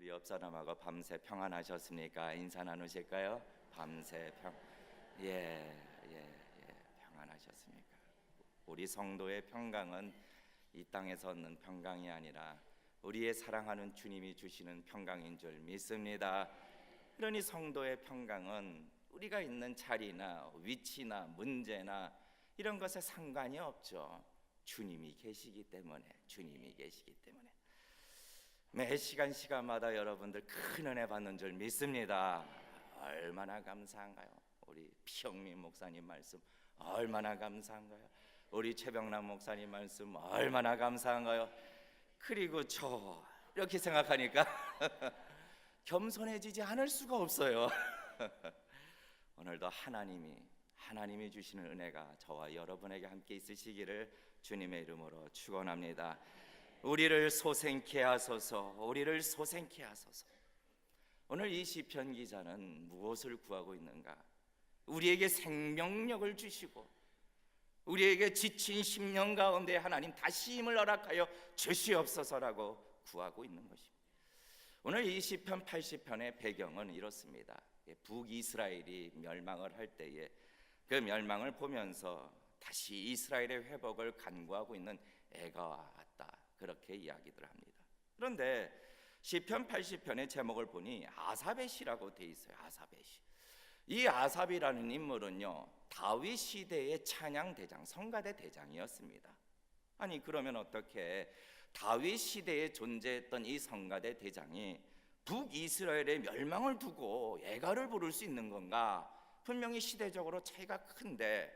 우리 옆 사람하고 밤새 평안하셨습니까? 인사 나누실까요? 밤새 평안하셨습니까? 우리 성도의 평강은 이 땅에서 얻는 평강이 아니라 우리의 사랑하는 주님이 주시는 평강인 줄 믿습니다. 그러니 성도의 평강은 우리가 있는 자리나 위치나 문제나 이런 것에 상관이 없죠. 주님이 계시기 때문에 매 시간마다 여러분들 큰 은혜 받는 줄 믿습니다. 얼마나 감사한가요? 우리 피영민 목사님 말씀 얼마나 감사한가요? 우리 최병남 목사님 말씀 얼마나 감사한가요? 그리고 저 이렇게 생각하니까 겸손해지지 않을 수가 없어요. 오늘도 하나님이 주시는 은혜가 저와 여러분에게 함께 있으시기를 주님의 이름으로 축원합니다. 우리를 소생케 하소서. 오늘 이 시편 기자는 무엇을 구하고 있는가? 우리에게 생명력을 주시고 우리에게 지친 심령 가운데 하나님 다시 힘을 허락하여 주시옵소서라고 구하고 있는 것입니다. 오늘 이 시편 80편의 배경은 이렇습니다. 북이스라엘이 멸망을 할 때에 그 멸망을 보면서 다시 이스라엘의 회복을 간구하고 있는 애가 왔다, 그렇게 이야기들 합니다. 그런데 시편 80편의 제목을 보니 아삽의 시라고 돼 있어요. 아삽의 시. 이 아삽이라는 인물은요, 다윗 시대의 찬양 대장, 성가대 대장이었습니다. 아니 그러면 어떻게 다윗 시대에 존재했던 이 성가대 대장이 북이스라엘의 멸망을 두고 애가를 부를 수 있는 건가? 분명히 시대적으로 차이가 큰데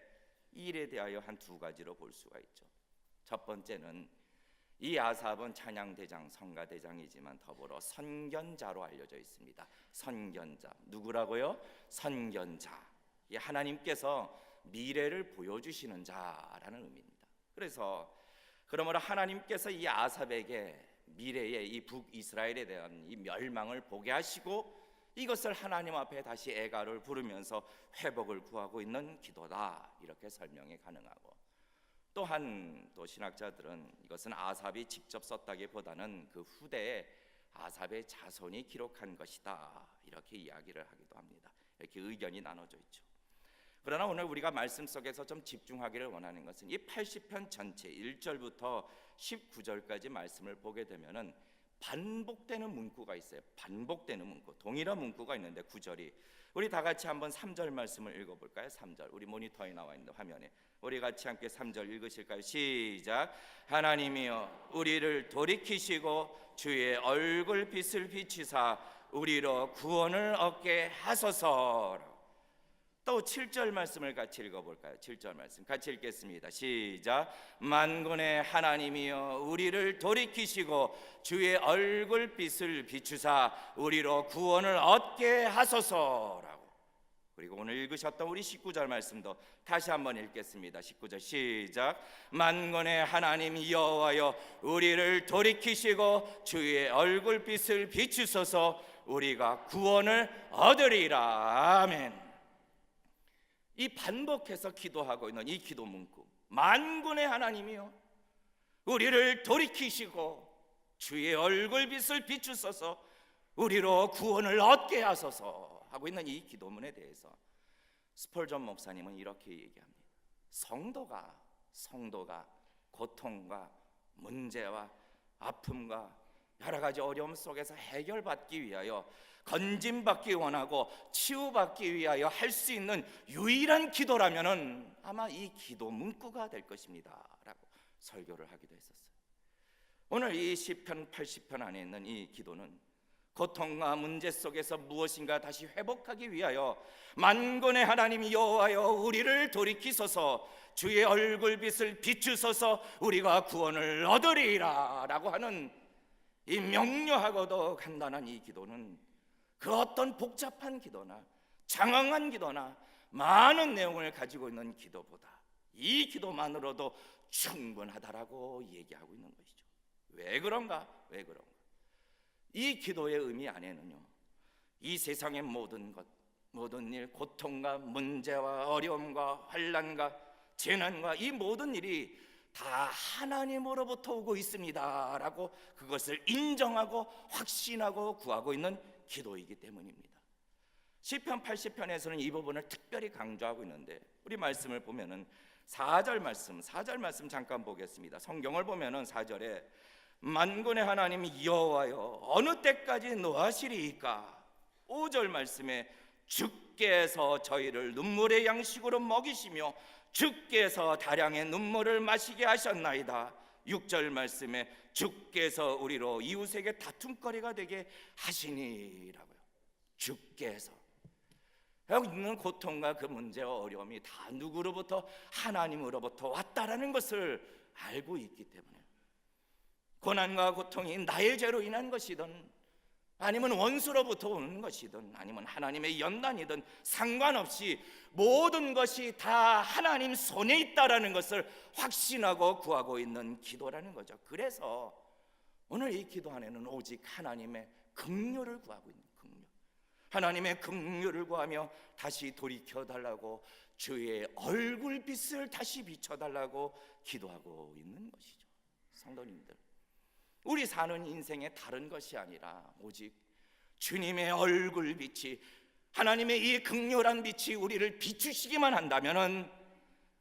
이 일에 대하여 한 두 가지로 볼 수가 있죠. 첫 번째는 이 아삽은 찬양대장, 성가대장이지만 더불어 선견자로 알려져 있습니다. 선견자, 누구라고요? 선견자, 이 하나님께서 미래를 보여주시는 자라는 의미입니다. 그러므로 하나님께서 이 아삽에게 미래의 이 북이스라엘에 대한 이 멸망을 보게 하시고 이것을 하나님 앞에 다시 애가를 부르면서 회복을 구하고 있는 기도다, 이렇게 설명이 가능하고, 또한 또 신학자들은 이것은 아삽이 직접 썼다기보다는 그 후대에 아삽의 자손이 기록한 것이다, 이렇게 이야기를 하기도 합니다. 이렇게 의견이 나눠져 있죠. 그러나 오늘 우리가 말씀 속에서 좀 집중하기를 원하는 것은 이 80편 전체 1절부터 19절까지 말씀을 보게 되면은 반복되는 문구가 있어요. 반복되는 문구, 동일한 문구가 있는데 9절이, 우리 다 같이 한번 3절 말씀을 읽어볼까요? 3절, 우리 모니터에 나와 있는 화면에 우리 같이 함께 3절 읽으실까요? 시작. 하나님이여 우리를 돌이키시고 주의 얼굴빛을 비추사 우리로 구원을 얻게 하소서. 또 7절 말씀을 같이 읽어볼까요? 7절 말씀 같이 읽겠습니다. 시작. 만군의 하나님이여 우리를 돌이키시고 주의 얼굴빛을 비추사 우리로 구원을 얻게 하소서라고. 그리고 오늘 읽으셨던 우리 19절 말씀도 다시 한번 읽겠습니다. 19절 시작. 만군의 하나님 여호와여 우리를 돌이키시고 주의 얼굴빛을 비추소서 우리가 구원을 얻으리라. 아멘. 이 반복해서 기도하고 있는 이 기도 문구, 만군의 하나님이여 우리를 돌이키시고 주의 얼굴빛을 비추소서 우리로 구원을 얻게 하소서 하고 있는 이 기도문에 대해서 스펄전 목사님은 이렇게 얘기합니다. 성도가 고통과 문제와 아픔과 여러 가지 어려움 속에서 해결받기 위하여 건짐받기 원하고 치유받기 위하여 할 수 있는 유일한 기도라면은 아마 이 기도 문구가 될 것입니다 라고 설교를 하기도 했었어요. 오늘 이 시편 80편 안에 있는 이 기도는 고통과 문제 속에서 무엇인가 다시 회복하기 위하여 만군의 하나님 여호와여 우리를 돌이키소서 주의 얼굴빛을 비추소서 우리가 구원을 얻으리라 라고 하는 이 명료하고도 간단한 이 기도는 그 어떤 복잡한 기도나 장황한 기도나 많은 내용을 가지고 있는 기도보다 이 기도만으로도 충분하다라고 얘기하고 있는 것이죠. 왜 그런가? 이 기도의 의미 안에는요, 이 세상의 모든 것, 모든 일, 고통과 문제와 어려움과 환난과 재난과 이 모든 일이 다 하나님으로부터 오고 있습니다라고 그것을 인정하고 확신하고 구하고 있는 기도이기 때문입니다. 시편 80편에서는 이 부분을 특별히 강조하고 있는데, 우리 말씀을 보면은 4절 말씀 잠깐 보겠습니다. 성경을 보면은 4절에 만군의 하나님 여호와여 어느 때까지 노하시리이까. 5절 말씀에 주께서 저희를 눈물의 양식으로 먹이시며 주께서 다량의 눈물을 마시게 하셨나이다. 6절 말씀에 주께서 우리로 이웃에게 다툼거리가 되게 하시니라고요. 주께서 여기 있는 고통과 그 문제와 어려움이 다 누구로부터? 하나님으로부터 왔다라는 것을 알고 있기 때문에 고난과 고통이 나의 죄로 인한 것이든 아니면 원수로부터 오는 것이든 아니면 하나님의 연단이든 상관없이 모든 것이 다 하나님 손에 있다라는 것을 확신하고 구하고 있는 기도라는 거죠. 그래서 오늘 이 기도 안에는 오직 하나님의 긍휼을 구하고 있는, 하나님의 긍휼을 구하며 다시 돌이켜달라고, 주의 얼굴빛을 다시 비춰달라고 기도하고 있는 것이죠. 성도님들, 우리 사는 인생에 다른 것이 아니라 오직 주님의 얼굴빛이, 하나님의 이 긍휼한 빛이 우리를 비추시기만 한다면은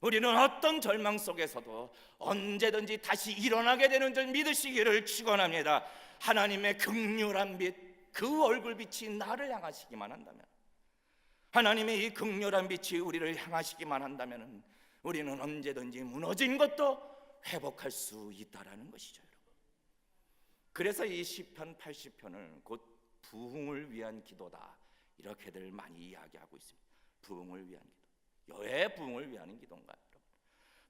우리는 어떤 절망 속에서도 언제든지 다시 일어나게 되는 줄 믿으시기를 축원합니다. 하나님의 긍휼한 빛, 그 얼굴빛이 나를 향하시기만 한다면, 하나님의 이 긍휼한 빛이 우리를 향하시기만 한다면 우리는 언제든지 무너진 것도 회복할 수 있다라는 것이죠, 여러분. 그래서 이 시편 80편을 곧 부흥을 위한 기도다 이렇게들 많이 이야기하고 있습니다. 부흥을 위한 기도. 왜 부흥을 위한 기도인가요, 여러분?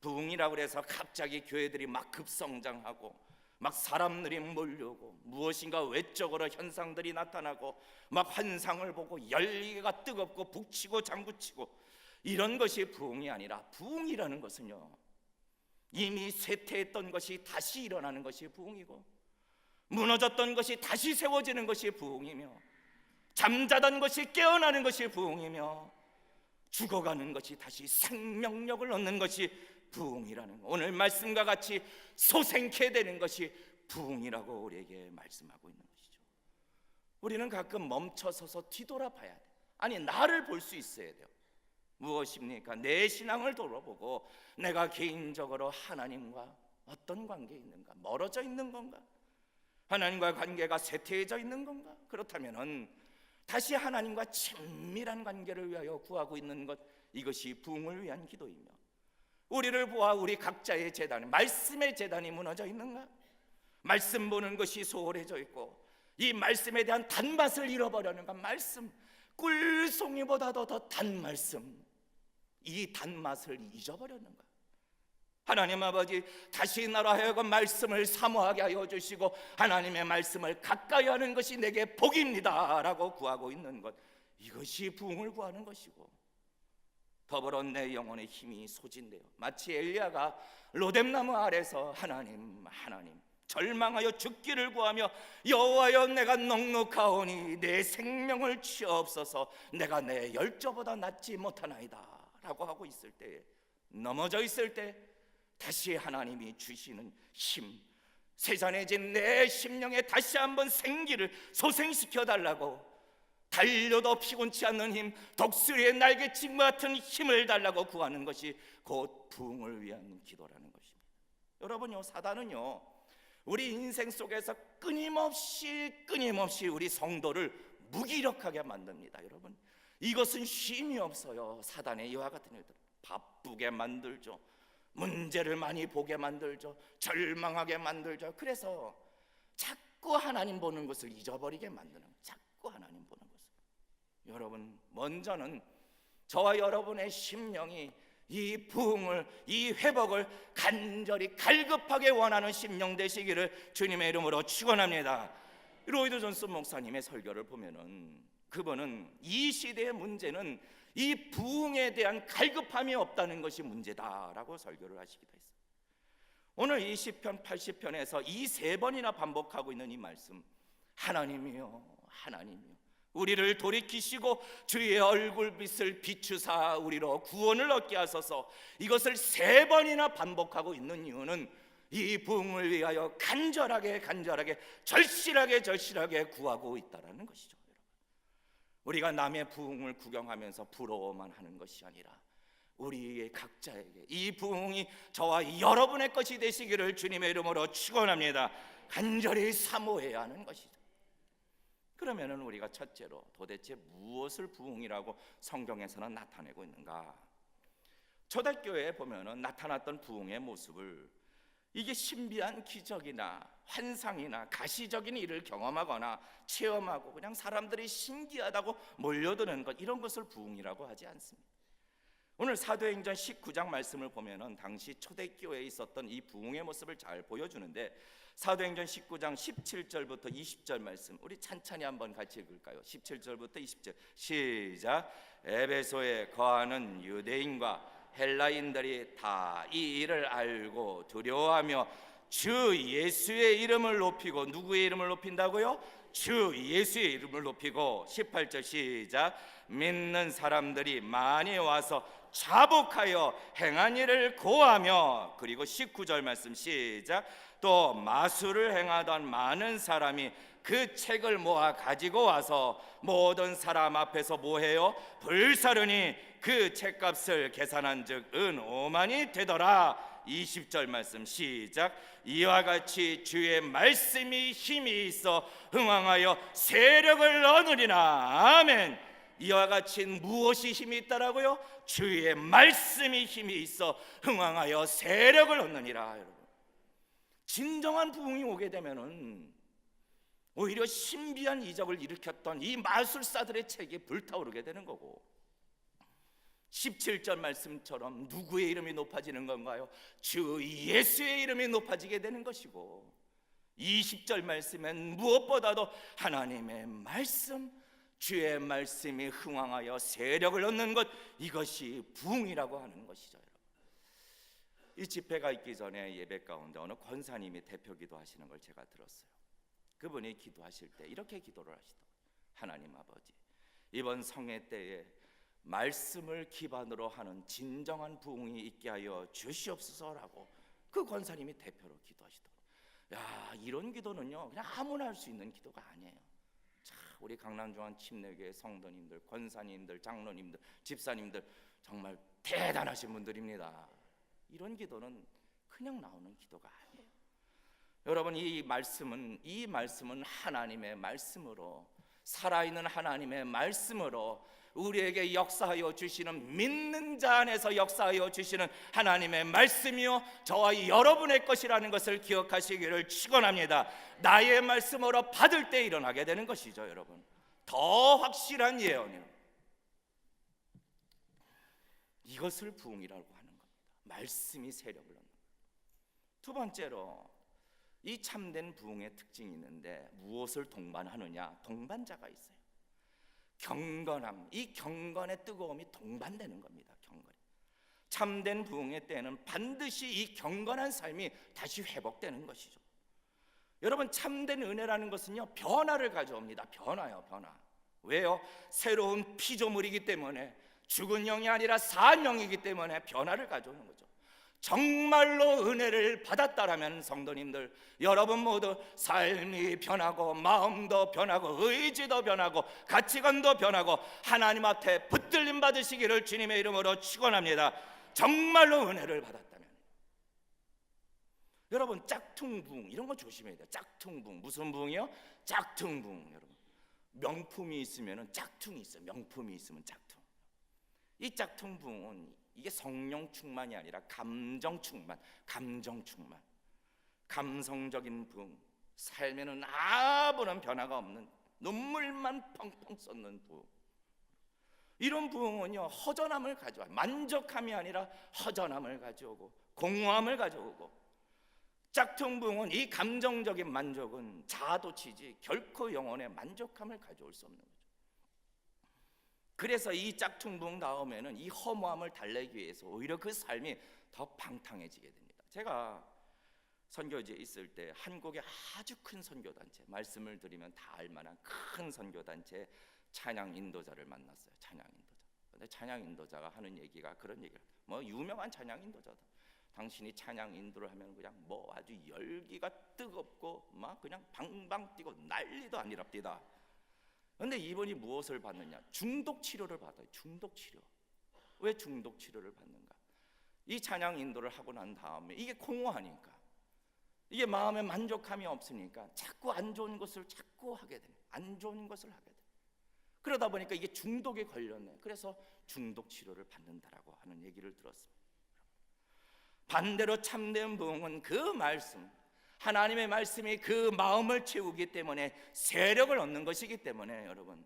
부흥이라고 해서 갑자기 교회들이 막 급성장하고 막 사람들이 몰려오고 무엇인가 외적으로 현상들이 나타나고 막 환상을 보고 열기가 뜨겁고 북치고 장구치고 이런 것이 부흥이 아니라, 부흥이라는 것은요, 이미 쇠퇴했던 것이 다시 일어나는 것이 부흥이고, 무너졌던 것이 다시 세워지는 것이 부흥이며, 잠자던 것이 깨어나는 것이 부흥이며, 죽어가는 것이 다시 생명력을 얻는 것이 부흥이라는 것, 오늘 말씀과 같이 소생케 되는 것이 부흥이라고 우리에게 말씀하고 있는 것이죠. 우리는 가끔 멈춰서서 뒤돌아봐야 돼요. 아니, 나를 볼 수 있어야 돼요. 무엇입니까? 내 신앙을 돌아보고 내가 개인적으로 하나님과 어떤 관계에 있는가? 멀어져 있는 건가? 하나님과 관계가 쇠퇴해져 있는 건가? 그렇다면 다시 하나님과 친밀한 관계를 위하여 구하고 있는 것, 이것이 부흥을 위한 기도이며, 우리를 보아 우리 각자의 재단이, 말씀의 재단이 무너져 있는가? 말씀 보는 것이 소홀해져 있고 이 말씀에 대한 단맛을 잃어버렸는가? 말씀, 꿀송이보다도 더 단 말씀, 이 단맛을 잊어버렸는가? 하나님 아버지, 다시 나로 하여금 말씀을 사모하게 하여 주시고 하나님의 말씀을 가까이 하는 것이 내게 복입니다 라고 구하고 있는 것, 이것이 부흥을 구하는 것이고, 더불어 내 영혼의 힘이 소진되어 마치 엘리야가 로뎀나무 아래서 하나님 절망하여 죽기를 구하며 여호와여 내가 넉넉하오니 내 생명을 취하옵소서, 내가 내 열조보다 낫지 못하나이다 라고 하고 있을 때, 넘어져 있을 때 다시 하나님이 주시는 힘, 세잔해진 내 심령에 다시 한번 생기를 소생시켜 달라고, 달려도 피곤치 않는 힘, 독수리의 날개짓 같은 힘을 달라고 구하는 것이 곧 부흥을 위한 기도라는 것입니다. 여러분요, 사단은요 우리 인생 속에서 끊임없이 우리 성도를 무기력하게 만듭니다. 여러분, 이것은 쉼이 없어요. 사단의 이와 같은 일들 바쁘게 만들죠, 문제를 많이 보게 만들죠, 절망하게 만들죠. 그래서 자꾸 하나님 보는 것을 잊어버리게 만드는 거예요. 자꾸 하나님 보는 것을. 여러분, 먼저는 저와 여러분의 심령이 이 부흥을, 이 회복을 간절히 갈급하게 원하는 심령 되시기를 주님의 이름으로 축원합니다. 로이드 존슨 목사님의 설교를 보면은 그분은 이 시대의 문제는 이 부흥에 대한 갈급함이 없다는 것이 문제다라고 설교를 하시기도 했어요. 오늘 이 시편 80편에서 이 3번이나 반복하고 있는 이 말씀, 하나님이여 우리를 돌이키시고 주의 얼굴빛을 비추사 우리로 구원을 얻게 하소서. 이것을 3번이나 반복하고 있는 이유는 이 부흥을 위하여 간절하게 절실하게 구하고 있다라는 것이죠. 우리가 남의 부흥을 구경하면서 부러워만 하는 것이 아니라 우리의 각자에게 이 부흥이 저와 여러분의 것이 되시기를 주님의 이름으로 축원합니다. 간절히 사모해야 하는 것이죠. 그러면은 우리가 첫째로 도대체 무엇을 부흥이라고 성경에서는 나타내고 있는가? 초대교회에 보면은 나타났던 부흥의 모습을 이게 신비한 기적이나 환상이나 가시적인 일을 경험하거나 체험하고 그냥 사람들이 신기하다고 몰려드는 것, 이런 것을 부흥이라고 하지 않습니다. 오늘 사도행전 19장 말씀을 보면은 당시 초대교회에 있었던 이 부흥의 모습을 잘 보여주는데, 사도행전 19장 17절부터 20절 말씀 우리 찬찬히 한번 같이 읽을까요? 17절부터 20절 시작. 에베소에 거하는 유대인과 헬라인들이 다 이 일을 알고 두려워하며 주 예수의 이름을 높이고, 누구의 이름을 높인다고요? 주 예수의 이름을 높이고, 18절 시작. 믿는 사람들이 많이 와서 자복하여 행한 일을 고하며, 그리고 19절 말씀 시작. 또 마술을 행하던 많은 사람이 그 책을 모아 가지고 와서 모든 사람 앞에서 뭐해요? 불사르니 그 책값을 계산한 즉 은 5만이 되더라. 20절 말씀 시작. 이와 같이 주의 말씀이 힘이 있어 흥왕하여 세력을 얻으리라. 아멘. 이와 같이 무엇이 힘이 있다라고요? 주의 말씀이 힘이 있어 흥왕하여 세력을 얻느니라. 여러분, 진정한 부흥이 오게 되면은 오히려 신비한 이적을 일으켰던 이 마술사들의 책이 불타오르게 되는 거고, 17절 말씀처럼 누구의 이름이 높아지는 건가요? 주 예수의 이름이 높아지게 되는 것이고, 20절 말씀엔 무엇보다도 하나님의 말씀, 주의 말씀이 흥왕하여 세력을 얻는 것, 이것이 부흥이라고 하는 것이죠. 이 집회가 있기 전에 예배 가운데 어느 권사님이 대표 기도하시는 걸 제가 들었어요. 그분이 기도하실 때 이렇게 기도를 하시더라고요. 하나님 아버지, 이번 성회 때에 말씀을 기반으로 하는 진정한 부흥이 있게 하여 주시옵소서라고 그 권사님이 대표로 기도하시더라고요. 야, 이런 기도는요 그냥 아무나 할 수 있는 기도가 아니에요. 자, 우리 강남중앙 침례교회 성도님들, 권사님들, 장로님들, 집사님들 정말 대단하신 분들입니다. 이런 기도는 그냥 나오는 기도가 아니에요. 여러분, 이 말씀은 하나님의 말씀으로, 살아있는 하나님의 말씀으로 우리에게 역사하여 주시는, 믿는 자 안에서 역사하여 주시는 하나님의 말씀이요 저와 여러분의 것이라는 것을 기억하시기를 축원합니다. 나의 말씀으로 받을 때 일어나게 되는 것이죠. 여러분, 더 확실한 예언이요, 이것을 부흥이라고 하는 겁니다. 말씀이 세력을 얻는 겁니다. 두 번째로, 이 참된 부흥의 특징이 있는데 무엇을 동반하느냐? 동반자가 있어요. 경건함, 이 경건의 뜨거움이 동반되는 겁니다. 경건. 참된 부흥의 때는 반드시 이 경건한 삶이 다시 회복되는 것이죠. 여러분, 참된 은혜라는 것은요 변화를 가져옵니다. 변화요, 변화. 왜요? 새로운 피조물이기 때문에, 죽은 영이 아니라 산 영이기 때문에 변화를 가져오는 거죠. 정말로 은혜를 받았다라면 성도님들, 여러분 모두 삶이 변하고 마음도 변하고 의지도 변하고 가치관도 변하고 하나님 앞에 붙들림 받으시기를 주님의 이름으로 축원합니다. 정말로 은혜를 받았다면. 여러분, 짝퉁부흥 이런 거 조심해야 돼요. 짝퉁부흥, 무슨 부흥이요? 짝퉁부흥. 여러분, 명품이 있으면 짝퉁이 있어요. 명품이 있으면 짝퉁. 이 짝퉁부흥은 이게 성령 충만이 아니라 감정 충만, 감성적인 부흥, 삶에는 아무런 변화가 없는 눈물만 펑펑 쏟는 부흥. 이런 부흥은요 허전함을 가져와요. 만족함이 아니라 허전함을 가져오고 공허함을 가져오고, 짝퉁 부흥은 이 감정적인 만족은 자아도취지 결코 영혼의 만족함을 가져올 수 없는 거죠. 그래서 이 짝퉁 부흥 다음에는 이 허무함을 달래기 위해서 오히려 그 삶이 더 방탕해지게 됩니다. 제가 선교지에 있을 때 한국의 아주 큰 선교단체, 말씀을 드리면 다 알만한 큰 선교단체 찬양 인도자를 만났어요. 찬양 인도자. 근데 찬양 인도자가 하는 얘기가 그런 얘기를, 뭐 유명한 찬양 인도자다. 당신이 찬양 인도를 하면 그냥 뭐 아주 열기가 뜨겁고 막 그냥 방방 뛰고 난리도 아니랍디다. 근데 이분이 무엇을 받느냐? 중독 치료를 받아요. 중독 치료. 왜 중독 치료를 받는가? 이 찬양 인도를 하고 난 다음에 이게 공허하니까, 이게 마음에 만족함이 없으니까 자꾸 안 좋은 것을 자꾸 하게 되네. 안 좋은 것을 하게 돼. 그러다 보니까 이게 중독에 걸렸네. 그래서 중독 치료를 받는다라고 하는 얘기를 들었습니다. 반대로 참된 부흥은 그 말씀, 하나님의 말씀이 그 마음을 채우기 때문에 세력을 얻는 것이기 때문에, 여러분,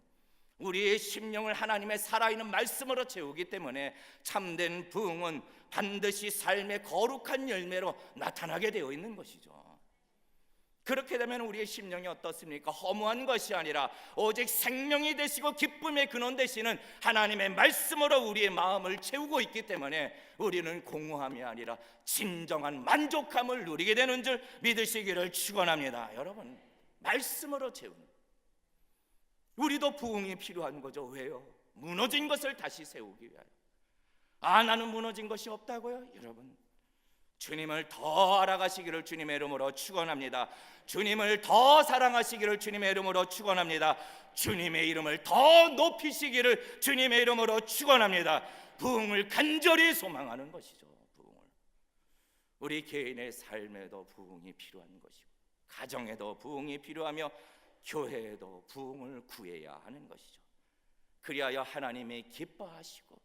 우리의 심령을 하나님의 살아있는 말씀으로 채우기 때문에 참된 부흥은 반드시 삶의 거룩한 열매로 나타나게 되어 있는 것이죠. 그렇게 되면 우리의 심령이 어떻습니까? 허무한 것이 아니라 오직 생명이 되시고 기쁨의 근원 되시는 하나님의 말씀으로 우리의 마음을 채우고 있기 때문에 우리는 공허함이 아니라 진정한 만족함을 누리게 되는 줄 믿으시기를 축원합니다. 여러분, 말씀으로 채우는, 우리도 부흥이 필요한 거죠. 왜요? 무너진 것을 다시 세우기 위하여. 나는 무너진 것이 없다고요? 여러분, 주님을 더 알아가시기를 주님의 이름으로 축원합니다. 주님을 더 사랑하시기를 주님의 이름으로 축원합니다. 주님의 이름을 더 높이시기를 주님의 이름으로 축원합니다. 부흥을 간절히 소망하는 것이죠. 부흥을. 우리 개인의 삶에도 부흥이 필요한 것이고, 가정에도 부흥이 필요하며 교회에도 부흥을 구해야 하는 것이죠. 그리하여 하나님이 기뻐하시고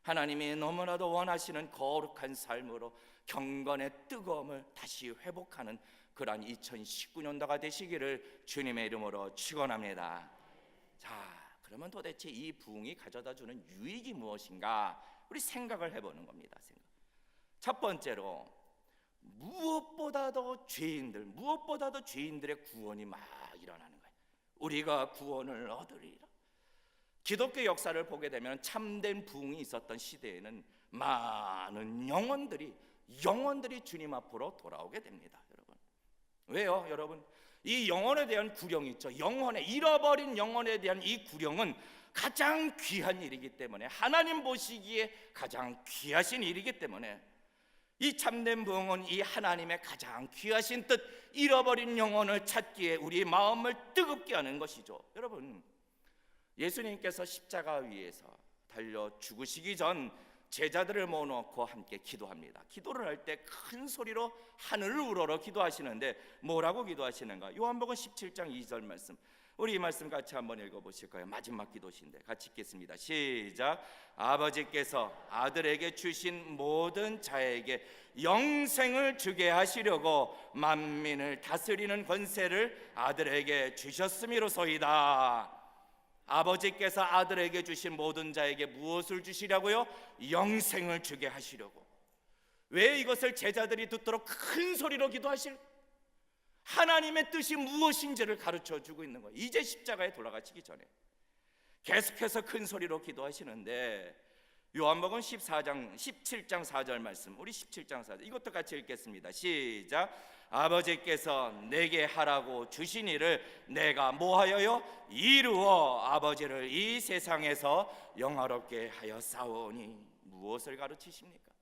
하나님이 너무나도 원하시는 거룩한 삶으로 경건의 뜨거움을 다시 회복하는 그러한 2019년도가 되시기를 주님의 이름으로 축원합니다. 자, 그러면 도대체 이 부흥이 가져다 주는 유익이 무엇인가? 우리 생각을 해보는 겁니다. 첫 번째로, 무엇보다도 죄인들의 구원이 막 일어나는 거예요. 우리가 구원을 얻으리라. 기독교 역사를 보게 되면 참된 부흥이 있었던 시대에는 많은 영혼들이 주님 앞으로 돌아오게 됩니다. 여러분, 왜요? 여러분, 이 영혼에 대한 구령이 있죠. 잃어버린 영혼에 대한 이 구령은 가장 귀한 일이기 때문에, 하나님 보시기에 가장 귀하신 일이기 때문에, 이 참된 부흥은 이 하나님의 가장 귀하신 뜻, 잃어버린 영혼을 찾기에 우리 마음을 뜨겁게 하는 것이죠. 여러분, 예수님께서 십자가 위에서 달려 죽으시기 전 제자들을 모아놓고 함께 기도합니다. 기도를 할 때 큰 소리로 하늘을 우러러 기도하시는데 뭐라고 기도하시는가? 요한복음 17장 2절 말씀, 우리 이 말씀 같이 한번 읽어보실까요? 마지막 기도신데 같이 읽겠습니다. 시작. 아버지께서 아들에게 주신 모든 자에게 영생을 주게 하시려고 만민을 다스리는 권세를 아들에게 주셨음이로소이다. 아버지께서 아들에게 주신 모든 자에게 무엇을 주시려고요? 영생을 주게 하시려고. 왜 이것을 제자들이 듣도록 큰 소리로 기도하실? 하나님의 뜻이 무엇인지를 가르쳐 주고 있는 거예요. 이제 십자가에 돌아가시기 전에 계속해서 큰 소리로 기도하시는데, 요한복음 17장 4절 말씀, 우리 17장 4절 이것도 같이 읽겠습니다. 시작. 아버지께서 내게 하라고 주신 일을 내가 뭐하여요? 이루어 아버지를 이 세상에서 영화롭게 하였사오니. 무엇을 가르치십니까?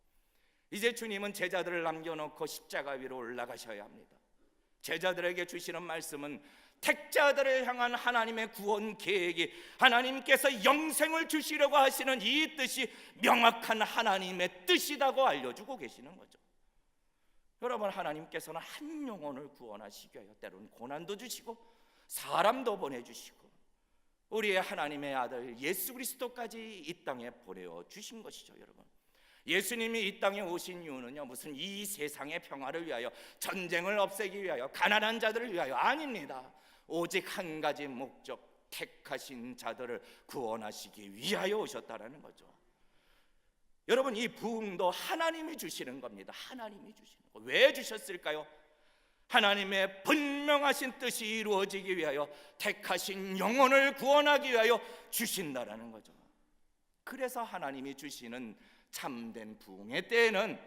이제 주님은 제자들을 남겨놓고 십자가 위로 올라가셔야 합니다. 제자들에게 주시는 말씀은 택자들을 향한 하나님의 구원 계획이, 하나님께서 영생을 주시려고 하시는 이 뜻이 명확한 하나님의 뜻이라고 알려주고 계시는 거죠. 여러분, 하나님께서는 한 영혼을 구원하시기 위하여 때로는 고난도 주시고 사람도 보내주시고 우리의 하나님의 아들 예수 그리스도까지 이 땅에 보내주신 것이죠. 여러분, 예수님이 이 땅에 오신 이유는요, 무슨 이 세상의 평화를 위하여, 전쟁을 없애기 위하여, 가난한 자들을 위하여 아닙니다. 오직 한 가지 목적, 택하신 자들을 구원하시기 위하여 오셨다라는 거죠. 여러분, 이 부흥도 하나님이 주시는 겁니다. 하나님이 주시는 거. 왜 주셨을까요? 하나님의 분명하신 뜻이 이루어지기 위하여, 택하신 영혼을 구원하기 위하여 주신다라는 거죠. 그래서 하나님이 주시는 참된 부흥의 때에는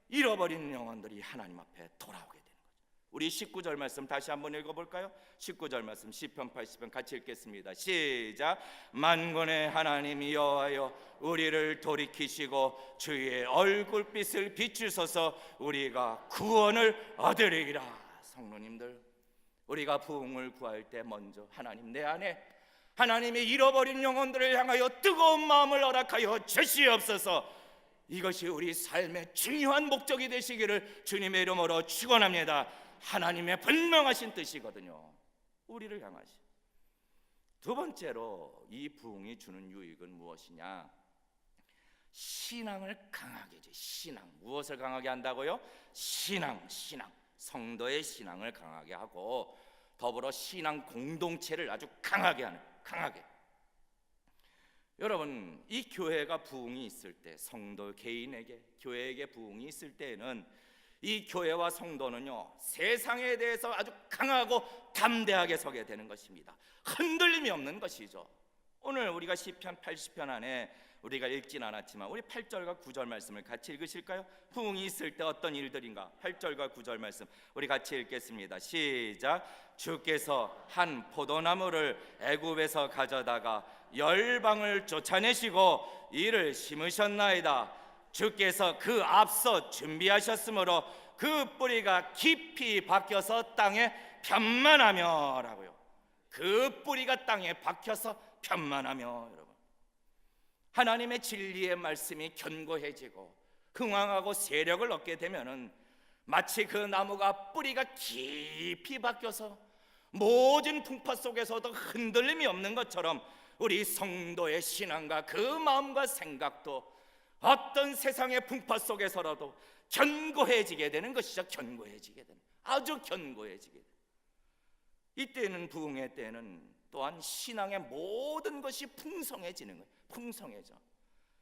잃어버린 영혼들이 하나님 앞에 돌아오게 되는 거죠. 우리 19절 말씀 다시 한번 읽어볼까요? 19절 말씀 시편 80편 같이 읽겠습니다. 시작. 만군의 하나님 여호와여 우리를 돌이키시고 주의 얼굴빛을 비추소서 우리가 구원을 얻으리라. 성도님들, 우리가 부흥을 구할 때 먼저 하나님 내 안에 하나님의 잃어버린 영혼들을 향하여 뜨거운 마음을 허락하여 주시옵소서. 이것이 우리 삶의 중요한 목적이 되시기를 주님의 이름으로 축원합니다. 하나님의 분명하신 뜻이거든요. 우리를 향하시. 두 번째로 이 부흥이 주는 유익은 무엇이냐? 신앙을 강하게 해줘. 신앙. 무엇을 강하게 한다고요? 신앙. 성도의 신앙을 강하게 하고 더불어 신앙 공동체를 아주 강하게 하는. 강하게. 여러분, 이 교회가 부흥이 있을 때, 성도 개인에게 교회에게 부흥이 있을 때에는 이 교회와 성도는요 세상에 대해서 아주 강하고 담대하게 서게 되는 것입니다. 흔들림이 없는 것이죠. 오늘 우리가 시편 80편 안에 우리가 읽진 않았지만 우리 8절과 9절 말씀을 같이 읽으실까요? 부흥이 있을 때 어떤 일들인가? 8절과 9절 말씀 우리 같이 읽겠습니다. 시작. 주께서 한 포도나무를 애굽에서 가져다가 열방을 쫓아내시고 이를 심으셨나이다. 주께서 그 앞서 준비하셨으므로 그 뿌리가 깊이 박혀서 땅에 편만하며 라고요. 그 뿌리가 땅에 박혀서 편만하며. 여러분, 하나님의 진리의 말씀이 견고해지고 흥황하고 세력을 얻게 되면은 마치 그 나무가 뿌리가 깊이 박혀서 모든 풍파 속에서도 흔들림이 없는 것처럼 우리 성도의 신앙과 그 마음과 생각도 어떤 세상의 풍파 속에서라도 견고해지게 되는 것이죠. 견고해지게 되는, 아주 견고해지게 되는. 이때는 부흥의 때는 또한 신앙의 모든 것이 풍성해지는 거예요. 풍성해져.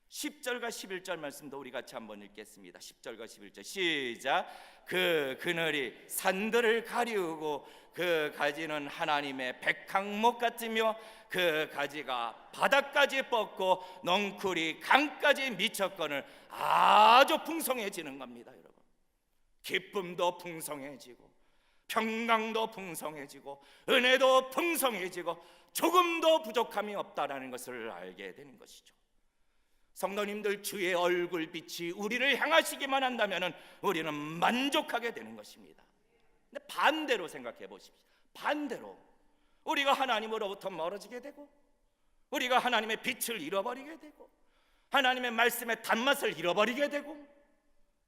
10절과 11절 말씀도 우리 같이 한번 읽겠습니다. 10절과 11절 시작. 그 그늘이 산들을 가리우고 그 가지는 하나님의 백항목 같으며 그 가지가 바닥까지 뻗고 넝쿨이 강까지 미쳤거늘. 아주 풍성해지는 겁니다. 여러분, 기쁨도 풍성해지고 평강도 풍성해지고 은혜도 풍성해지고 조금도 부족함이 없다라는 것을 알게 되는 것이죠. 성도님들, 주의 얼굴빛이 우리를 향하시기만 한다면 우리는 만족하게 되는 것입니다. 근데 반대로 생각해 보십시오. 반대로 우리가 하나님으로부터 멀어지게 되고 우리가 하나님의 빛을 잃어버리게 되고 하나님의 말씀의 단맛을 잃어버리게 되고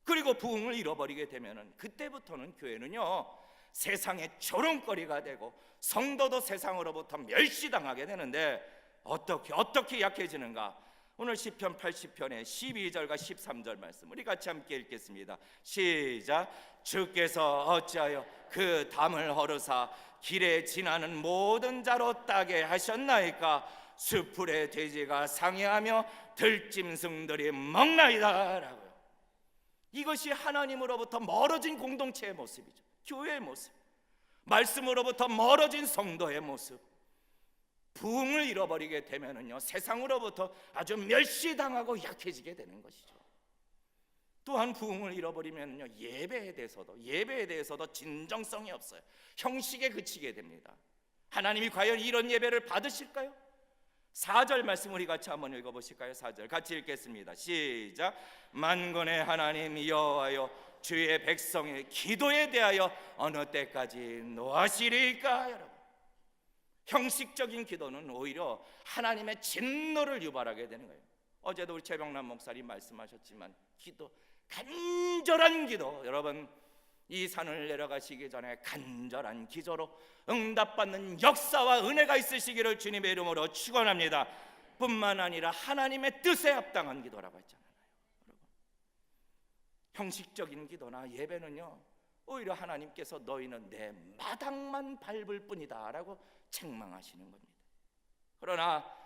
그리고 부흥을 잃어버리게 되면 그때부터는 교회는요 세상의 조롱거리가 되고 성도도 세상으로부터 멸시당하게 되는데 어떻게 약해지는가? 오늘 시편 80편의 12절과 13절 말씀 우리 같이 함께 읽겠습니다. 시작. 주께서 어찌하여 그 담을 허르사 길에 지나는 모든 자로 따게 하셨나이까? 수풀의 돼지가 상해하며 들짐승들이 먹나이다 라고요. 이것이 하나님으로부터 멀어진 공동체의 모습이죠. 교회의 모습, 말씀으로부터 멀어진 성도의 모습. 부흥을 잃어버리게 되면은요 세상으로부터 아주 멸시당하고 약해지게 되는 것이죠. 또한 부흥을 잃어버리면요 예배에 대해서도 진정성이 없어요. 형식에 그치게 됩니다. 하나님이 과연 이런 예배를 받으실까요? 4절 말씀 우리 같이 한번 읽어보실까요? 4절 같이 읽겠습니다. 시작. 만군의 하나님 여호와여 주의 백성의 기도에 대하여 어느 때까지 노하시리까? 여러분, 형식적인 기도는 오히려 하나님의 진노를 유발하게 되는 거예요. 어제도 우리 최병남 목사님 말씀하셨지만 기도, 간절한 기도, 여러분 이 산을 내려가시기 전에 간절한 기도로 응답받는 역사와 은혜가 있으시기를 주님의 이름으로 축원합니다. 뿐만 아니라 하나님의 뜻에 합당한 기도라고 했잖아요. 여러분, 형식적인 기도나 예배는요 오히려 하나님께서 너희는 내 마당만 밟을 뿐이다 라고 책망하시는 겁니다. 그러나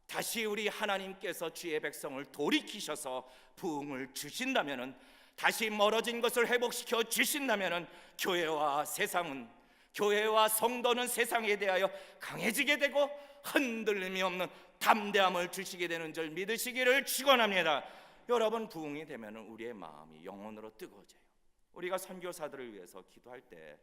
다시 우리 하나님께서 주의 백성을 돌이키셔서 부흥을 주신다면, 다시 멀어진 것을 회복시켜 주신다면 교회와 성도는 세상에 대하여 강해지게 되고 흔들림이 없는 담대함을 주시게 되는 줄 믿으시기를 축원합니다. 여러분, 부흥이 되면 우리의 마음이 영혼으로 뜨거워져요. 우리가 선교사들을 위해서 기도할 때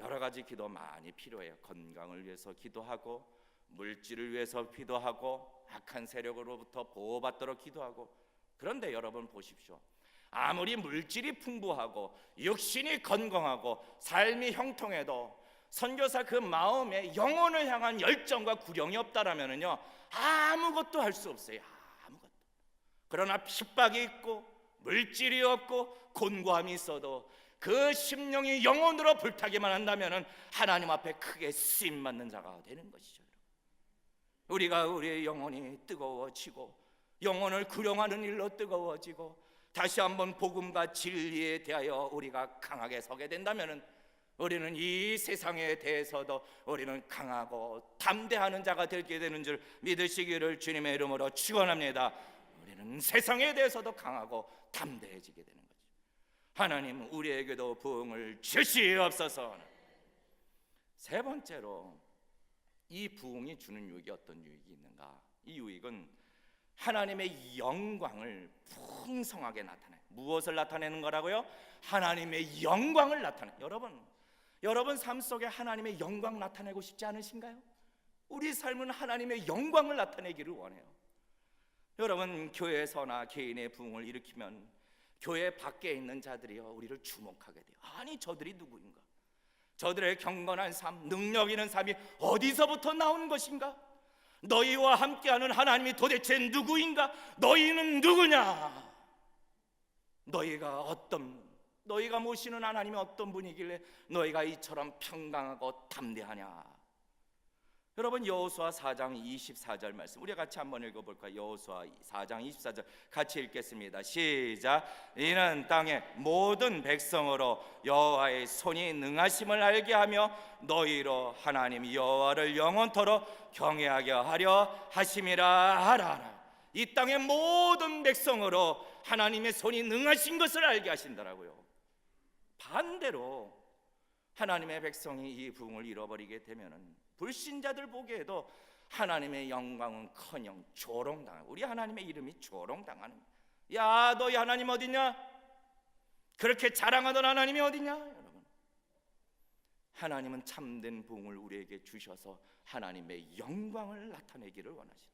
여러 가지 기도 많이 필요해요. 건강을 위해서 기도하고, 물질을 위해서 기도하고, 악한 세력으로부터 보호받도록 기도하고. 그런데 여러분 보십시오. 아무리 물질이 풍부하고 육신이 건강하고 삶이 형통해도 선교사 그 마음에 영혼을 향한 열정과 구령이 없다라면요, 아무것도 할 수 없어요. 아무것도. 그러나 핍박이 있고 물질이 없고 곤고함이 있어도 그 심령이 영혼으로 불타기만 한다면 하나님 앞에 크게 쓰임받는 자가 되는 것이죠. 우리가 우리의 영혼이 뜨거워지고 영혼을 구령하는 일로 뜨거워지고 다시 한번 복음과 진리에 대하여 우리가 강하게 서게 된다면 우리는 이 세상에 대해서도 우리는 강하고 담대하는 자가 되게 되는 줄 믿으시기를 주님의 이름으로 축원합니다. 우리는 세상에 대해서도 강하고 담대해지게 되는 거죠. 하나님 우리에게도 부흥을 주시옵소서. 세 번째로 이 부흥이 주는 유익이 어떤 유익이 있는가? 이 유익은 하나님의 영광을 풍성하게 나타내요. 무엇을 나타내는 거라고요? 하나님의 영광을 나타내요. 여러분 삶 속에 하나님의 영광 나타내고 싶지 않으신가요? 우리 삶은 하나님의 영광을 나타내기를 원해요. 여러분 교회에서나 개인의 부흥을 일으키면 교회 밖에 있는 자들이요 우리를 주목하게 돼요. 아니 저들이 누구인가? 저들의 경건한 삶, 능력 있는 삶이 어디서부터 나온 것인가? 너희와 함께하는 하나님이 도대체 누구인가? 너희는 누구냐? 너희가 모시는 하나님이 어떤 분이길래 너희가 이처럼 평강하고 담대하냐? 여러분 여호수아 4장 24절 말씀 우리 같이 한번 읽어볼까요? 여호수아 4장 24절 같이 읽겠습니다. 시작. 이는 땅의 모든 백성으로 여호와의 손이 능하심을 알게 하며 너희로 하나님 여호와를 영원토록 경외하게 하려 하심이라 하라. 이 땅의 모든 백성으로 하나님의 손이 능하신 것을 알게 하신다라고요. 반대로 하나님의 백성이 이 부흥을 잃어버리게 되면은 불신자들 보기에도 하나님의 영광은커녕 조롱당하고 우리 하나님의 이름이 조롱당하는. 야 너희 하나님 어디냐? 그렇게 자랑하던 하나님이 어디냐? 여러분 하나님은 참된 부흥을 우리에게 주셔서 하나님의 영광을 나타내기를 원하십니다.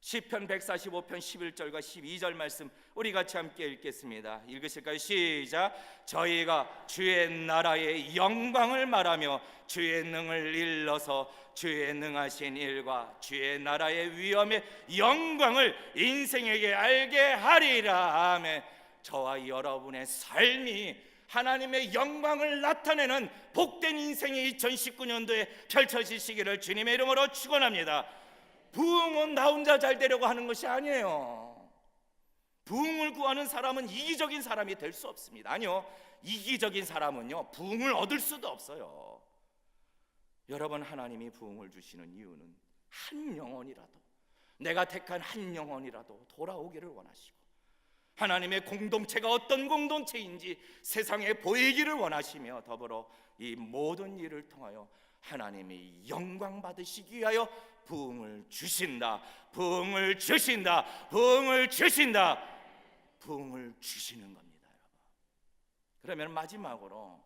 시편 145편 11절과 12절 말씀 우리 같이 함께 읽겠습니다. 읽으실까요? 시작. 저희가 주의 나라의 영광을 말하며 주의 능을 일러서 주의 능하신 일과 주의 나라의 위엄의 영광을 인생에게 알게 하리라. 아멘. 저와 여러분의 삶이 하나님의 영광을 나타내는 복된 인생이 2019년도에 펼쳐지시기를 주님의 이름으로 축원합니다. 부흥은 나 혼자 잘 되려고 하는 것이 아니에요. 부흥을 구하는 사람은 이기적인 사람이 될 수 없습니다. 아니요, 이기적인 사람은요 부흥을 얻을 수도 없어요. 여러분 하나님이 부흥을 주시는 이유는 한 영혼이라도, 내가 택한 한 영혼이라도 돌아오기를 원하시고 하나님의 공동체가 어떤 공동체인지 세상에 보이기를 원하시며 더불어 이 모든 일을 통하여 하나님의 영광 받으시기 위하여 부흥을 주신다. 부흥을 주신다. 부흥을 주신다. 부흥을 주시는 겁니다, 여러분. 그러면 마지막으로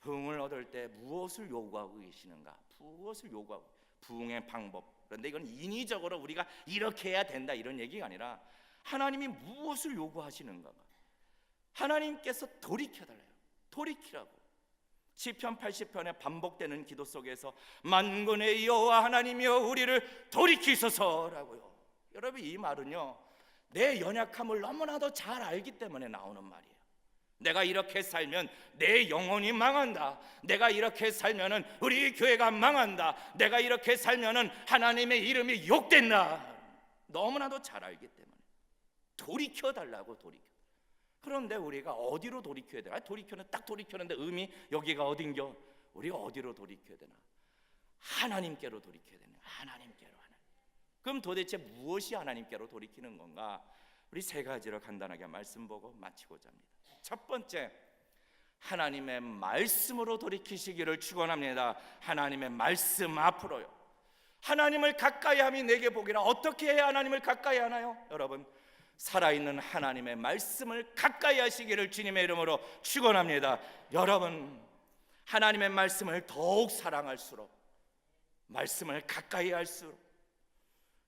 부흥을 얻을 때 무엇을 요구하고 계시는가? 무엇을 요구하고, 부흥의 방법. 그런데 이건 인위적으로 우리가 이렇게 해야 된다 이런 얘기가 아니라 하나님이 무엇을 요구하시는가? 하나님께서 돌이켜달래요. 돌이키라고. 시편 80편에 반복되는 기도 속에서 만군의 여호와 하나님이여 우리를 돌이키소서라고요. 여러분 이 말은요 내 연약함을 너무나도 잘 알기 때문에 나오는 말이에요. 내가 이렇게 살면 내 영혼이 망한다. 내가 이렇게 살면은 우리 교회가 망한다. 내가 이렇게 살면은 하나님의 이름이 욕된다. 너무나도 잘 알기 때문에 돌이켜달라고. 그런데 우리가 어디로 돌이켜야 되나? 딱 돌이켰는데 의미 여기가 어딘겨? 우리가 어디로 돌이켜야 되나? 하나님께로 돌이켜야 되나? 하나님께로. 그럼 도대체 무엇이 하나님께로 돌이키는 건가? 우리 세 가지로 간단하게 말씀 보고 마치고자 합니다. 첫 번째, 하나님의 말씀으로 돌이키시기를 축원합니다. 하나님의 말씀 앞으로요. 하나님을 가까이 함이 내게 복이라. 어떻게 해야 하나님을 가까이 하나요? 여러분 살아있는 하나님의 말씀을 가까이 하시기를 주님의 이름으로 축원합니다. 여러분 하나님의 말씀을 더욱 사랑할수록, 말씀을 가까이 할수록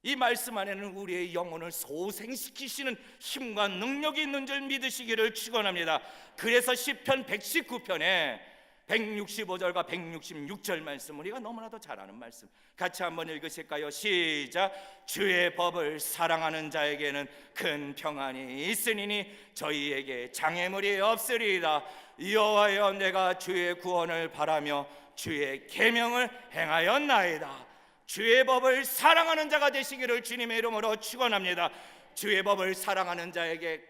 이 말씀 안에는 우리의 영혼을 소생시키시는 힘과 능력이 있는 줄 믿으시기를 축원합니다. 그래서 시편 119편에 165절과 166절 말씀, 우리가 너무나도 잘 아는 말씀 같이 한번 읽으실까요? 시작. 주의 법을 사랑하는 자에게는 큰 평안이 있으리니 저희에게 장애물이 없으리이다. 여호와여, 내가 주의 구원을 바라며 주의 계명을 행하였나이다. 주의 법을 사랑하는 자가 되시기를 주님의 이름으로 축원합니다. 주의 법을 사랑하는 자에게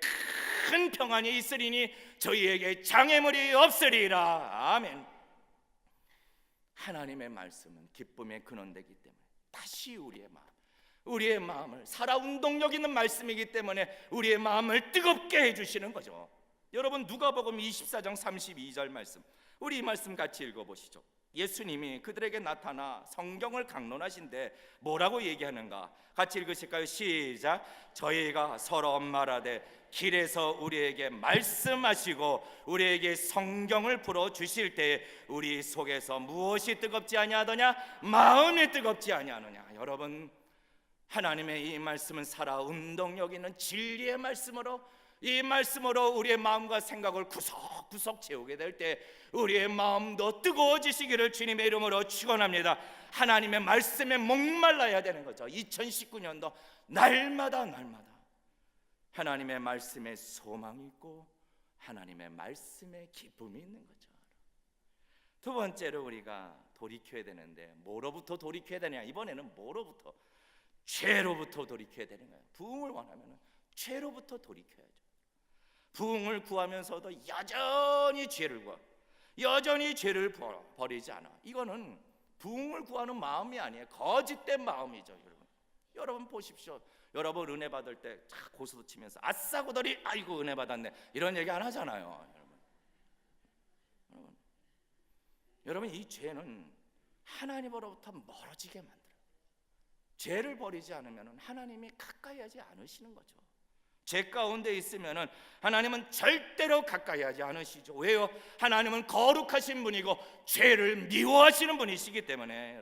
큰 평안이 있으리니 저희에게 장애물이 없으리라. 아멘. 하나님의 말씀은 기쁨의 근원되기 때문에 다시 우리의 마음을 살아 운동력 있는 말씀이기 때문에 우리의 마음을 뜨겁게 해주시는 거죠. 여러분, 누가복음 24장 32절 말씀, 우리 이 말씀 같이 읽어보시죠. 예수님이 그들에게 나타나 성경을 강론하신데 뭐라고 얘기하는가? 같이 읽으실까요? 시작. 저희가 서로 말하되 길에서 우리에게 말씀하시고 우리에게 성경을 풀어주실 때에 우리 속에서 무엇이 뜨겁지 아니하더냐? 마음이 뜨겁지 아니하느냐. 여러분, 하나님의 이 말씀은 살아 운동력 있는 진리의 말씀으로, 이 말씀으로 우리의 마음과 생각을 구석구석 채우게 될 때 우리의 마음도 뜨거워지시기를 주님의 이름으로 축원합니다. 하나님의 말씀에 목말라야 되는 거죠. 2019년도 날마다 하나님의 말씀에 소망이 있고 하나님의 말씀에 기쁨이 있는 거죠. 두 번째로 우리가 돌이켜야 되는데, 뭐로부터 돌이켜야 되냐? 이번에는 뭐로부터? 죄로부터 돌이켜야 되는 거예요. 부흥을 원하면 죄로부터 돌이켜야죠. 부흥을 구하면서도 여전히 죄를 버리지 않아. 이거는 부흥을 구하는 마음이 아니에요. 거짓된 마음이죠. 여러분 보십시오. 여러분 은혜 받을 때 고소도 치면서 아싸 고돌이 아이고 은혜 받았네 이런 얘기 안 하잖아요. 여러분, 이 죄는 하나님으로부터 멀어지게 만들어요. 죄를 버리지 않으면 하나님이 가까이 하지 않으시는 거죠. 죄 가운데 있으면 하나님은 절대로 가까이 하지 않으시죠. 왜요? 하나님은 거룩하신 분이고 죄를 미워하시는 분이시기 때문에.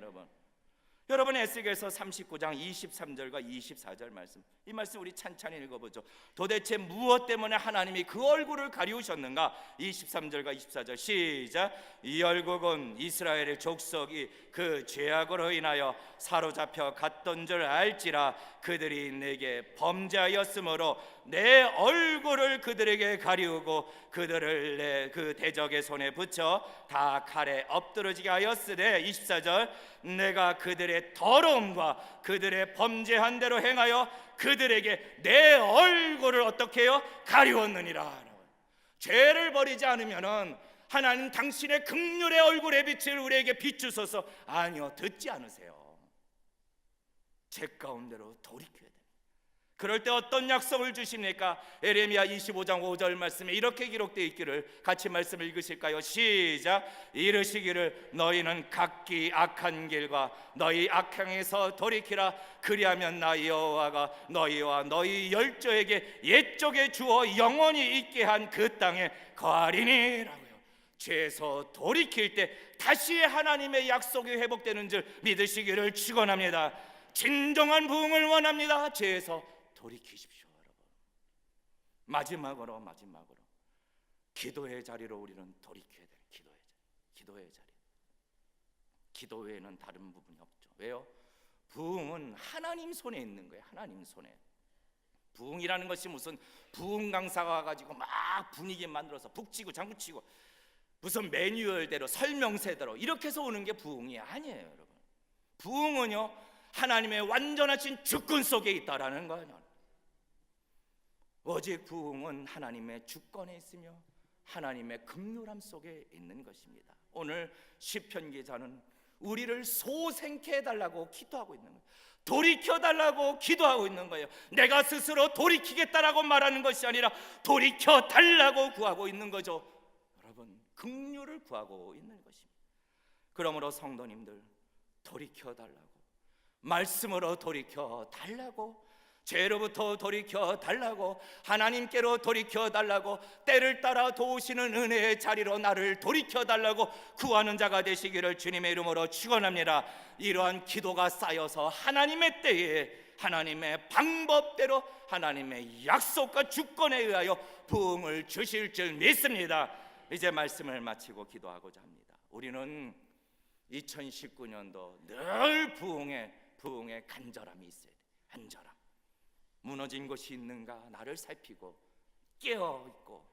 여러분 에스겔서 39장 23절과 24절 말씀, 이 말씀 우리 찬찬히 읽어보죠. 도대체 무엇 때문에 하나님이 그 얼굴을 가리우셨는가? 23절과 24절 시작. 이 열국은 이스라엘의 족속이 그 죄악으로 인하여 사로잡혀 갔던 줄 알지라. 그들이 내게 범죄하였으므로 내 얼굴을 그들에게 가리우고 그들을 내 그 대적의 손에 붙여 다 칼에 엎드러지게 하였으되 24절 내가 그들의 더러움과 그들의 범죄한 대로 행하여 그들에게 내 얼굴을 어떻게 해요? 가리웠느니라. 죄를 버리지 않으면은 하나님 당신의 긍휼의 얼굴의 빛을 우리에게 비추소서. 아니요, 듣지 않으세요. 죄 가운데로 돌이켜야 됩니다. 그럴 때 어떤 약속을 주십니까? 에레미야 25장 5절 말씀에 이렇게 기록되어 있기를 같이 말씀을 읽으실까요? 시작. 이르시기를 너희는 각기 악한 길과 너희 악행에서 돌이키라. 그리하면 나 여호와가 너희와 너희 열조에게 옛적에 주어 영원히 있게 한 그 땅에 거하리니라고요. 죄에서 돌이킬 때 다시 하나님의 약속이 회복되는 줄 믿으시기를 축원합니다. 진정한 부흥을 원합니다. 죄에서 돌이키십시오. 여러분, 마지막으로 기도의 자리로 우리는 돌이켜야 돼요. 기도의 자리. 기도 외에는 다른 부분이 없죠. 왜요? 부흥은 하나님 손에 있는 거예요. 하나님 손에. 부흥이라는 것이 무슨 부흥 강사가 와가지고 막 분위기 만들어서 북치고 장구치고 무슨 매뉴얼대로 설명세대로 이렇게 해서 오는 게 부흥이 아니에요. 여러분, 부흥은요 하나님의 완전하신 주권 속에 있다라는 거예요. 오직 부흥은 하나님의 주권에 있으며 하나님의 긍휼함 속에 있는 것입니다. 오늘 시편 기자는 우리를 소생케 해달라고 기도하고 있는 거예요. 돌이켜달라고 기도하고 있는 거예요. 내가 스스로 돌이키겠다라고 말하는 것이 아니라 돌이켜달라고 구하고 있는 거죠. 여러분, 긍휼을 구하고 있는 것입니다. 그러므로 성도님들, 돌이켜달라고, 말씀으로 돌이켜달라고, 죄로부터 돌이켜 달라고, 하나님께로 돌이켜 달라고, 때를 따라 도우시는 은혜의 자리로 나를 돌이켜 달라고 구하는 자가 되시기를 주님의 이름으로 축원합니다. 이러한 기도가 쌓여서 하나님의 때에 하나님의 방법대로 하나님의 약속과 주권에 의하여 부흥을 주실 줄 믿습니다. 이제 말씀을 마치고 기도하고자 합니다. 우리는 2019년도 늘 부흥의 간절함이 있어야 돼. 간절함. 무너진 곳이 있는가 나를 살피고 깨어있고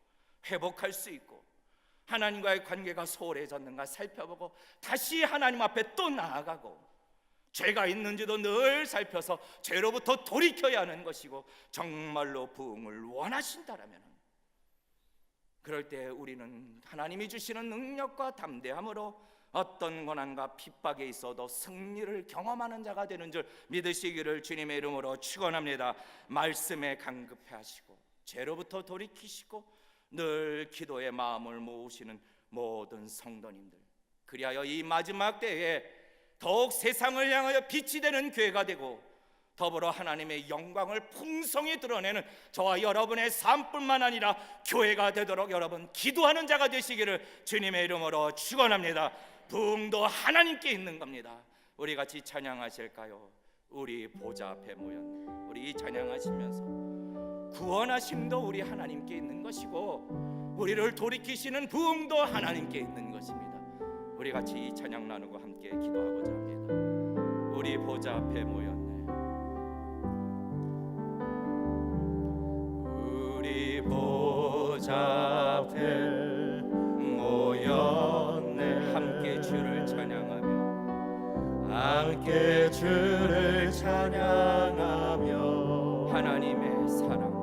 회복할 수 있고, 하나님과의 관계가 소홀해졌는가 살펴보고 다시 하나님 앞에 또 나아가고, 죄가 있는지도 늘 살펴서 죄로부터 돌이켜야 하는 것이고, 정말로 부흥을 원하신다라면 그럴 때 우리는 하나님이 주시는 능력과 담대함으로 어떤 고난과 핍박에 있어도 승리를 경험하는 자가 되는 줄 믿으시기를 주님의 이름으로 축원합니다. 말씀에 간급해 하시고 죄로부터 돌이키시고 늘 기도의 마음을 모으시는 모든 성도님들, 그리하여 이 마지막 때에 더욱 세상을 향하여 빛이 되는 교회가 되고, 더불어 하나님의 영광을 풍성히 드러내는 저와 여러분의 삶뿐만 아니라 교회가 되도록 여러분 기도하는 자가 되시기를 주님의 이름으로 축원합니다. 부흥도 하나님께 있는 겁니다. 우리 같이 찬양하실까요? 우리 보좌 앞에 모였네. 우리 찬양하시면서 구원하심도 우리 하나님께 있는 것이고, 우리를 돌이키시는 부흥도 하나님께 있는 것입니다. 우리 같이 이 찬양 나누고 함께 기도하고자 합니다. 우리 보좌 앞에 모였네. 우리 보좌 앞에 모였네. 함께 주를 찬양하며, 함께 주를 찬양하며, 하나님의 사랑,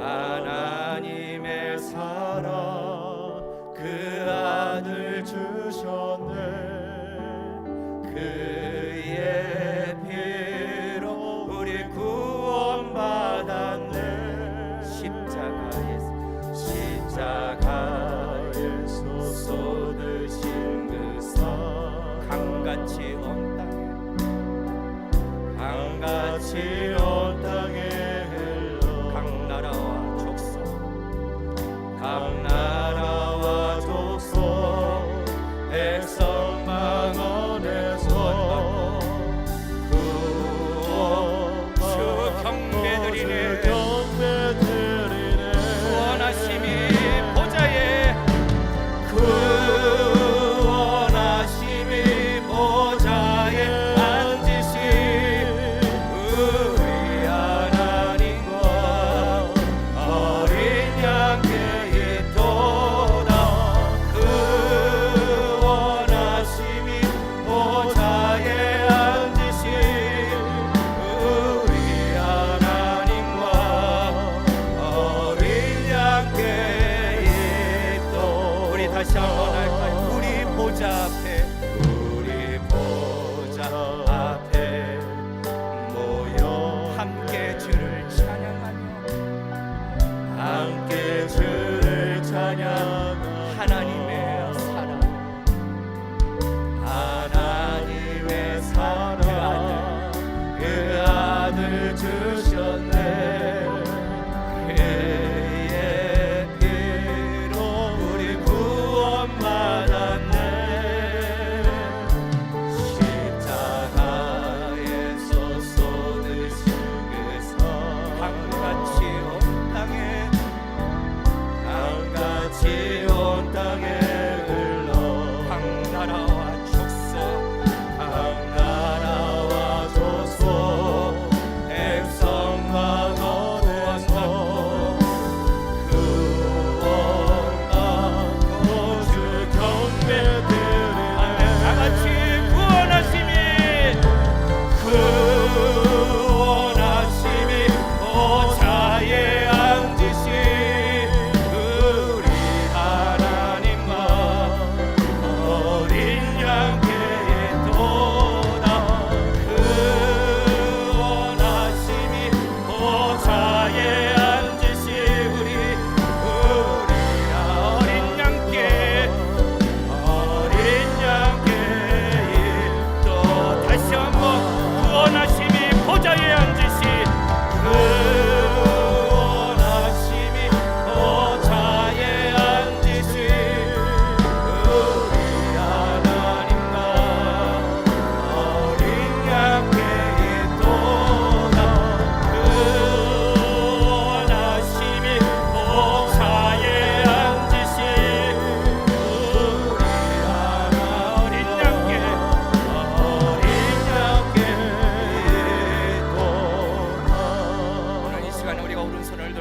하나님의 사랑, 그 아들 주셨네. 그의 피로 우리 구원받았네. 십자가에서 쏟으신 그 선, 강같이 온 땅에, 강같이 온 땅에 흘러, 각 나라와 족속, 각 나라와 족속, 백성 망원에서 구원 경배드리네. 구원하심이 보좌에, 구원하심이 보좌에 앉으신 우리 하나님과 어린 양께 있도다. 구원하심이 보좌에 앉으신 우리 하나님과 어린 양께 있도. 우리 다시 한번 할까요? 우리 보좌 앞에, 우리 보좌 앞에 모여 함께 주를 찬양하며, 함께 주를 찬양하며, 하나님의 사랑, 하나님의 사랑, 그 아들 주셨네. 그의 피로 우리 구원받았네. 십자가에서 쏟으신 그 선, 강같이 온 땅에, 강같이 온 땅에 흘러, 각 나라와 족속, 각 나라와 족속, 백성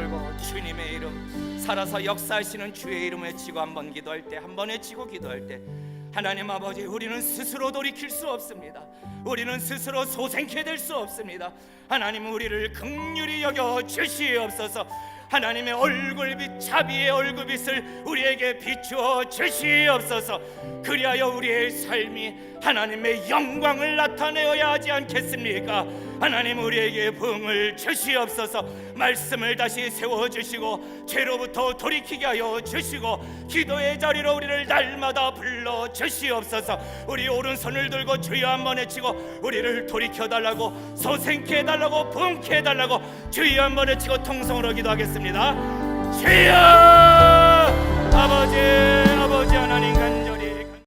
들고 주님의 이름, 살아서 역사하시는 주의 이름 외치고 한 번 기도할 때, 한 번 외치고 기도할 때, 하나님 아버지, 우리는 스스로 돌이킬 수 없습니다. 우리는 스스로 소생케 될 수 없습니다. 하나님, 우리를 긍휼히 여겨 주시옵소서. 하나님의 얼굴빛, 자비의 얼굴빛을 우리에게 비추어 주시옵소서. 그리하여 우리의 삶이 하나님의 영광을 나타내어야 하지 않겠습니까? 하나님, 우리에게 부흥을 주시옵소서. 말씀을 다시 세워주시고 죄로부터 돌이키게 하여 주시고 기도의 자리로 우리를 날마다 불러 주시옵소서. 우리 오른손을 들고 주여 한번 외치고 우리를 돌이켜달라고, 소생케 해달라고, 부흥케 해달라고 주여 한번 외치고 통성으로 기도하겠습니다. 주여! 아버지 하나님,